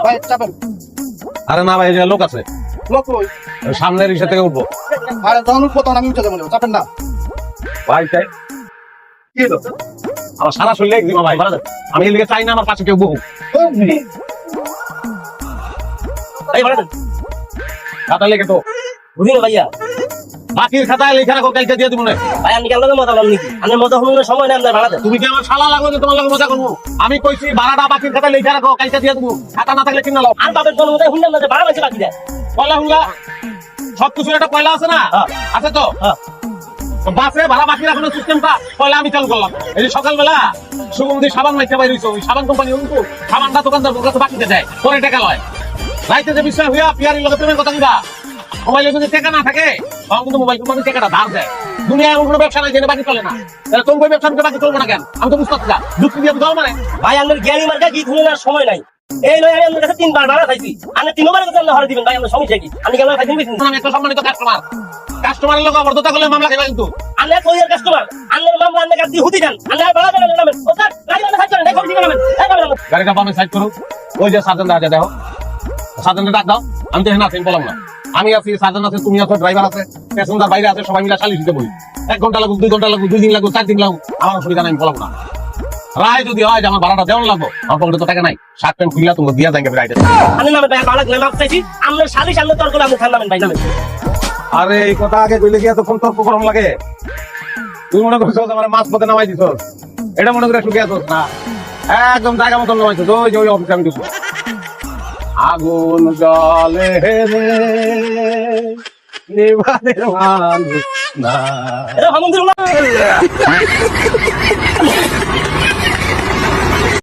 ভাই চাপেন। আরে না ভাই, লোক আছে, লোক কই? সামনের রিক্সা থেকে উঠবো। আরে যখন উঠবো তখন আমি উঠে যাবো, চাপেন না। ভাই চাই কি হলো? আমার সারা শরীরে একদিন ভাই, আমি এদিকে চাই না আমার পাশে কেউ বহু। ভাই ভাড়া দেন। খাতা লেগে তো বুঝিল ভাইয়া, বাকির খাতায় লেখা রাখো, কালকে দিয়ে দিব না। ভাই আপনি কেন মজা লন নাকি? আপনার মজা হলো সময় নেই, আপনার ভাড়া দেন। তুমি কি আমার শালা লাগবে যে তোমার লগে মজা করবো? আমি কইছি ভাড়াটা বাকির খাতায় লেখা রাখো, কালকে দিয়ে দিব। খাতা না থাকলে কিনা লাও। আর বাপের কোনো মজাই শুনলাম না যে ভাড়া বেশি বাকি দেয়। পয়লা হুঙ্গা সবকিছু একটা পয়লা আছে না? আছে তো। বাসে ভাড়া বাকি রাখানোর সিস্টেমটা পয়লা আমি চালু করলাম। এই যে সকালবেলা সুগন্ধি সাবান মাইতে বাইরেছো, ওই সাবান কোম্পানি কিন্তু সাবানটা দোকানদার কাছে বাকিতে দেয়, পরে টাকা লয়। রাইতে যে বিষয় হইয়া পিয়ারির লোকের প্রেমের কথা কিবা, মোবাইলে যদি টাকা না থাকে তখন কিন্তু মোবাইল কোম্পানি টাকাটা ধার দেয়। দুনিয়ায় এমন কোনো ব্যবসা নাই যেটা বাকি চলে না। তাহলে তোর বই ব্যবসা বাকি চলবো না কেন? আমি তো বুঝতে পারছি না, যুক্তি দিয়ে বুঝাও মানে। ভাই আপনার জ্ঞানী মার্কা কি খুলে সময় নাই। এই নয়, আমি আপনার কাছে 3 বার ভাড়া খাইছি, আপনি 3 বার কাছে হারে দিবেন। ভাই আপনার সমস্যা কি? আপনি কেন খাইছেন? আমি একটা সম্মানিত কাস্টমার, কাস্টমারের লোক অবর্ধতা করলে মামলা খাইবা কিন্তু। আপনি এক লইয়ার কাস্টমার, আপনার মামলা আপনার কাছে হুতি দেন, আপনি ভাড়া দেন নামেন। ও স্যার গাড়ি বন্ধ সাইড করেন, দেখো ঠিক নামেন। এই নামেন। গাড়িটা বামে সাইড করো, ওই যে সার্জেন্ট আছে দেখো, সার্জেন্টে ডাক দাও। আমি তো এখানে আছি, বললাম না। আমি আছি, সার্জেন্ট আছে, তুমি আছো, ড্রাইভার আছে, প্যাসেঞ্জার বাইরে আছে, সবাই মিলে সালিশ দিতে বলি। 1 ঘন্টা লাগুক, 2 ঘন্টা লাগুক, 2 দিন লাগুক, 4 দিন লাগুক, আমার অসুবিধা নাই, আমি বললাম না। রায় যদি হয় যে আমার ভাড়াটা দেওয়ান লাগবো, আমার পকেটে তো টাকা নাই, শার্ট প্যান্ট খুললা তুমি দিয়া যাবে রাইডে। আপনি নামেন ভাই, ভাড়া দিলাম মাপ চাইছি, আপনার সালিশ আপনার তর্ক আপনি খান নামেন ভাই নামেন। আরে এই কথা আগে কইলে কি এতক্ষণ তর্ক গরম লাগে? তুই মনে করছো আমার মাছ পথে নামাই দিছ, এটা মনে করে শুকিয়ে আসছ না, একদম জায়গা মতন নামাইছো। ওই যে ওই অফিসে আমি ঢুকবো। আগুন জলে রে নিভানের মানুষ না। এটা হামন্দির